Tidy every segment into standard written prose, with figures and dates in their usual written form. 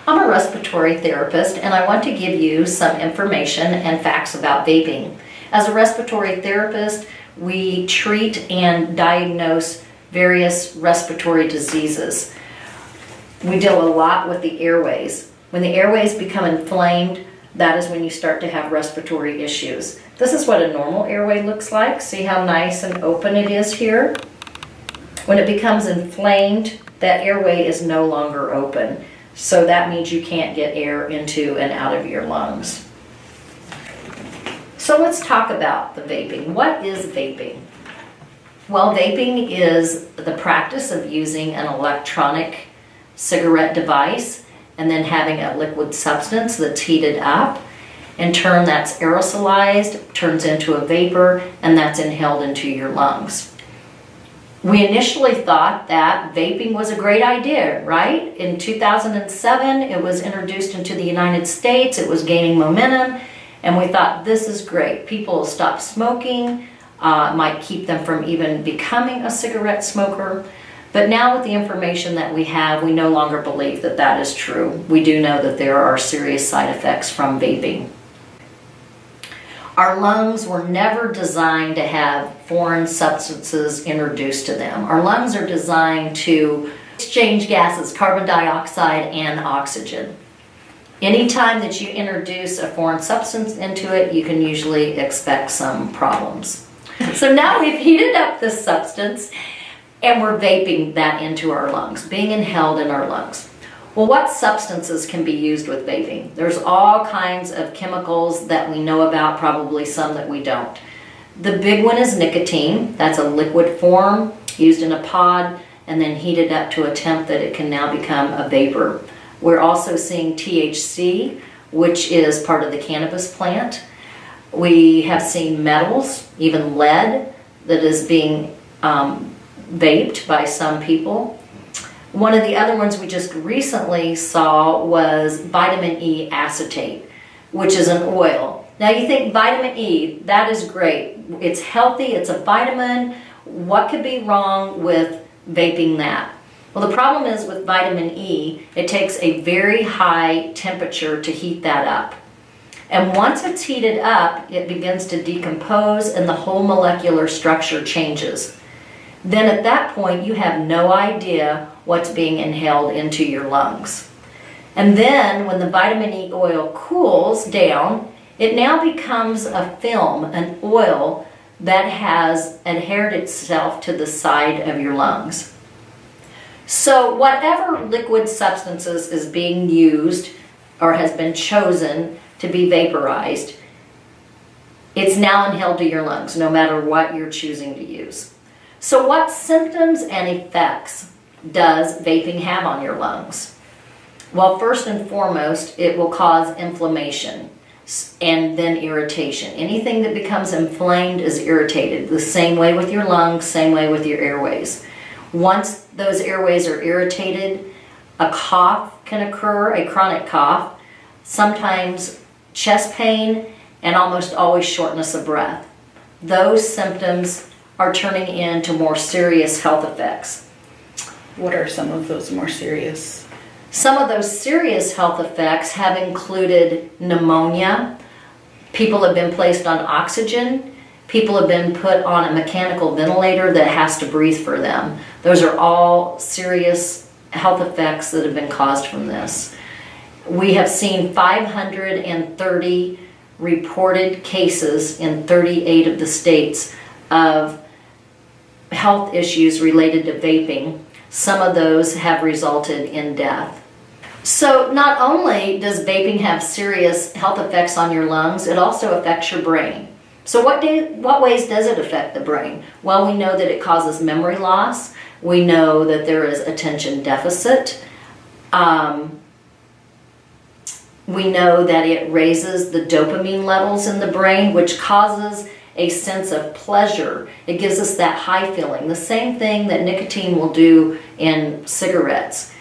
I'm a respiratory therapist, and I want to give you some information and facts about vaping. As a respiratory therapist, we treat and diagnose various respiratory diseases. We deal a lot with the airways. When the airways become inflamed, that is when you start to have respiratory issues. This is what a normal airway looks like. See how nice and open it is here? When it becomes inflamed, that airway is no longer open. So that means you can't get air into and out of your lungs. So let's talk about the vaping. What is vaping? Well, vaping is the practice of using an electronic cigarette device and then having a liquid substance that's heated up. In turn, that's aerosolized, turns into a vapor, and that's inhaled into your lungs. We initially thought that vaping was a great idea, right? In 2007, it was introduced into the United States. It was gaining momentum, and we thought, this is great. People will stop smoking, might keep them from even becoming a cigarette smoker. But now with the information that we have, we no longer believe that that is true. We do know that there are serious side effects from vaping. Our lungs were never designed to have foreign substances introduced to them. Our lungs are designed to exchange gases, carbon dioxide and oxygen. Anytime that you introduce a foreign substance into it, you can usually expect some problems. So now we've heated up this substance and we're vaping that into our lungs, being inhaled in our lungs. Well, what substances can be used with vaping? There's all kinds of chemicals that we know about, probably some that we don't. The big one is nicotine. That's a liquid form used in a pod and then heated up to a temp that it can now become a vapor. We're also seeing THC, which is part of the cannabis plant. We have seen metals, even lead, that is being vaped by some people. One of the other ones we just recently saw was vitamin E acetate, which is an oil. Now you think vitamin E, that is great. It's healthy, it's a vitamin. What could be wrong with vaping that? Well, the problem is with vitamin E, it takes a very high temperature to heat that up. And once it's heated up, it begins to decompose and the whole molecular structure changes. Then at that point, you have no idea what's being inhaled into your lungs. And then when the vitamin E oil cools down, it now becomes a film, an oil that has adhered itself to the side of your lungs. So whatever liquid substances is being used or has been chosen to be vaporized, it's now inhaled to your lungs, no matter what you're choosing to use. So what symptoms and effects does vaping have on your lungs? Well, first and foremost, it will cause inflammation and then irritation. Anything that becomes inflamed is irritated. The same way with your lungs, same way with your airways. Once those airways are irritated, a cough can occur, a chronic cough, sometimes chest pain, and almost always shortness of breath. Those symptoms are turning into more serious health effects. What are some of those more serious? Some of those serious health effects have included pneumonia. People have been placed on oxygen. People have been put on a mechanical ventilator that has to breathe for them. Those are all serious health effects that have been caused from this. We have seen 530 reported cases in 38 of the states of health issues related to vaping. Some of those have resulted in death. So not only does vaping have serious health effects on your lungs, it also affects your brain. So what ways does it affect the brain? Well, we know that it causes memory loss. We know that there is attention deficit. We know that it raises the dopamine levels in the brain, which causes a sense of pleasure. It gives us that high feeling, the same thing that nicotine will do in cigarettes.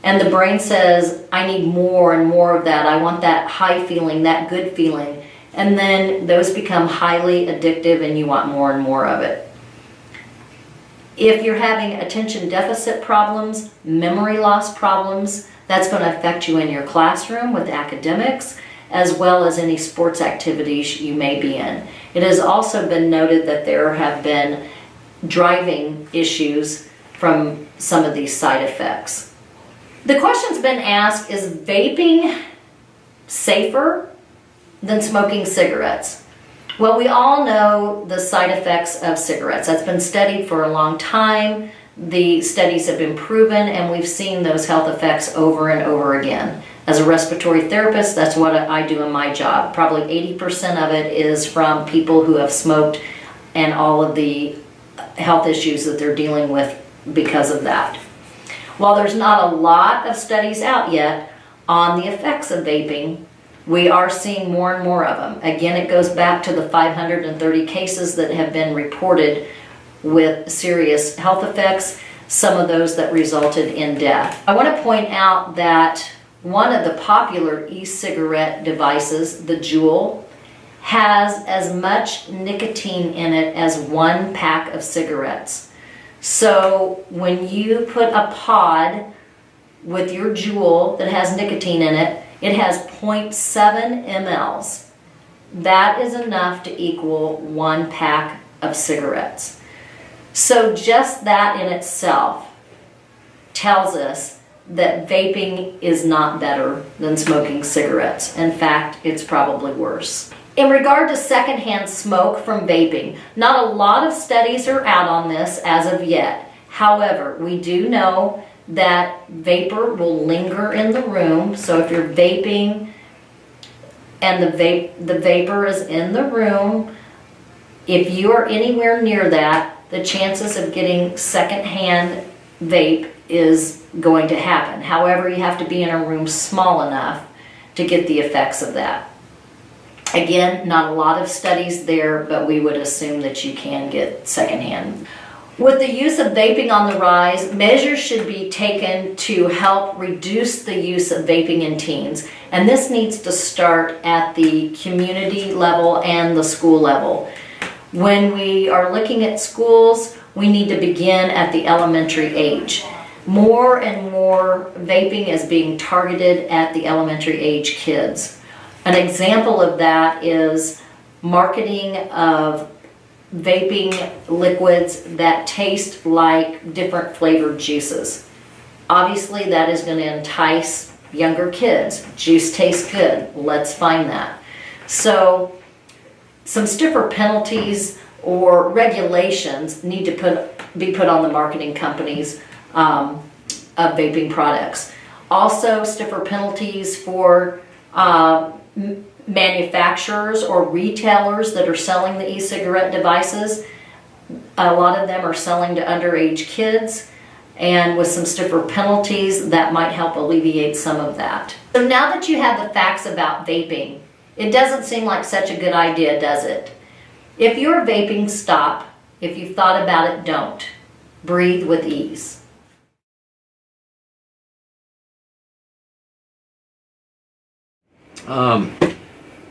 And the brain says, I need more and more of that. I want that high feeling, that good feeling. And then those become highly addictive and you want more and more of it. If you're having attention deficit problems, memory loss problems, That's going to affect you in your classroom with academics, as well as any sports activities you may be in. It has also been noted that there have been driving issues from some of these side effects. The question's been asked, is vaping safer than smoking cigarettes? Well, we all know the side effects of cigarettes. That's been studied for a long time. The studies have been proven, and we've seen those health effects over and over again. As a respiratory therapist, that's what I do in my job. Probably 80% of it is from people who have smoked and all of the health issues that they're dealing with because of that. While there's not a lot of studies out yet on the effects of vaping, we are seeing more and more of them. Again, it goes back to the 530 cases that have been reported with serious health effects, some of those that resulted in death. I want to point out that one of the popular e-cigarette devices, the Juul, has as much nicotine in it as 1 pack of cigarettes. So when you put a pod with your Juul that has nicotine in it, it has 0.7 mLs. That is enough to equal 1 pack of cigarettes. So just that in itself tells us that vaping is not better than smoking cigarettes. In fact, it's probably worse. In regard to secondhand smoke from vaping, not a lot of studies are out on this as of yet. However, we do know that vapor will linger in the room. So if you're vaping and the vapor is in the room, if you are anywhere near that, the chances of getting secondhand vape is going to happen. However, you have to be in a room small enough to get the effects of that. Again, not a lot of studies there, but we would assume that you can get secondhand. With the use of vaping on the rise, measures should be taken to help reduce the use of vaping in teens. And this needs to start at the community level and the school level. When we are looking at schools, we need to begin at the elementary age. More and more vaping is being targeted at the elementary age kids. An example of that is marketing of vaping liquids that taste like different flavored juices. Obviously, that is going to entice younger kids. Juice tastes good. Let's find that. So some stiffer penalties or regulations need to be put on the marketing companies of vaping products. Also, stiffer penalties for manufacturers or retailers that are selling the e-cigarette devices. A lot of them are selling to underage kids, and with some stiffer penalties that might help alleviate some of that. So now that you have the facts about vaping, it doesn't seem like such a good idea, does it? If you're vaping, stop. If you've thought about it, don't. Breathe with ease.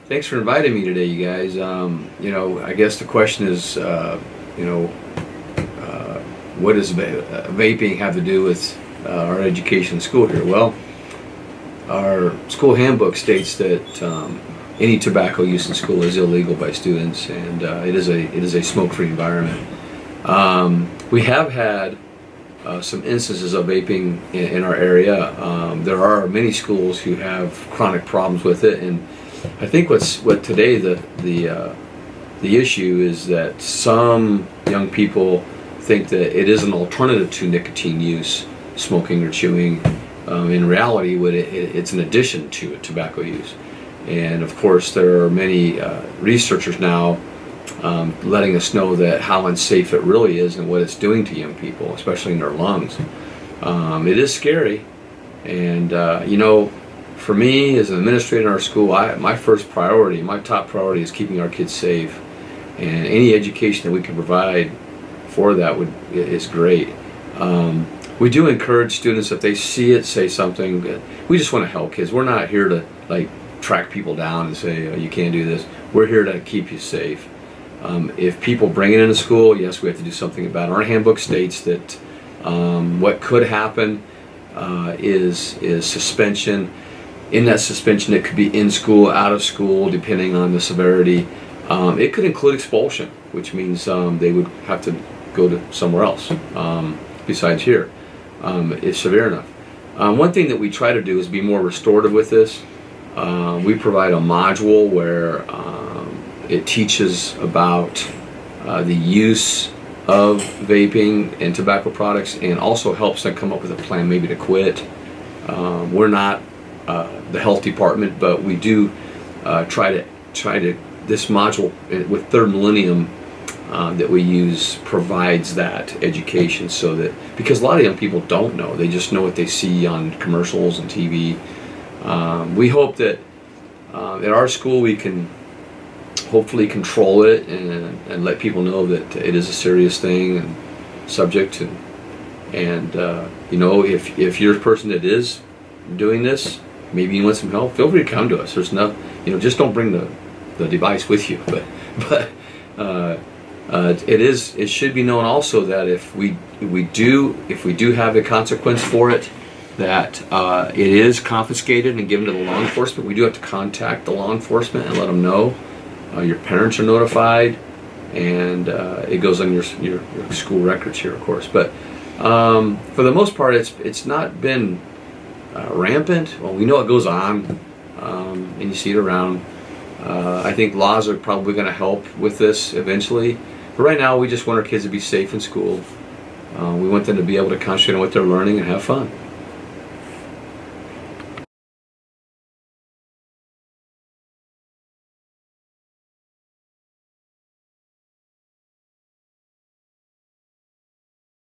Thanks for inviting me today, you guys. I guess the question is, what does vaping have to do with our education in school here? Well, our school handbook states that any tobacco use in school is illegal by students, and it is a smoke-free environment. We have had some instances of vaping in our area. There are many schools who have chronic problems with it, and I think what today the issue is that some young people think that it is an alternative to nicotine use, smoking or chewing. In reality, it's an addition to tobacco use. And of course, there are many researchers now letting us know that how unsafe it really is and what it's doing to young people, especially in their lungs. It is scary, and for me as an administrator in our school, my top priority is keeping our kids safe, and any education that we can provide for that is great. We do encourage students, if they see it, say something. We just want to help kids. We're not here to track people down and say, oh, you can't do this. We're here to keep you safe. If people bring it into school, yes, we have to do something about it. Our handbook states that what could happen is suspension. In that suspension, it could be in school, out of school, depending on the severity. It could include expulsion, which means they would have to go to somewhere else besides here, if severe enough. One thing that we try to do is be more restorative with this. We provide a module where it teaches about the use of vaping and tobacco products, and also helps them come up with a plan maybe to quit. We're not the health department, but we do try to this module with Third Millennium that we use provides that education, so that, because a lot of young people don't know, they just know what they see on commercials and TV. We hope that at our school we can hopefully control it and let people know that it is a serious thing and subject, and you know, if you're a person that is doing this, maybe you want some help, feel free to come to us. There's no, you know, just don't bring the device with you, but it should be known also that if we do have a consequence for it, that it is confiscated and given to the law enforcement. We do have to contact the law enforcement and let them know. Your parents are notified, and it goes on your school records here, of course. But for the most part, it's not been rampant. Well, we know it goes on, and you see it around. I think laws are probably going to help with this eventually. But right now, we just want our kids to be safe in school. We want them to be able to concentrate on what they're learning and have fun.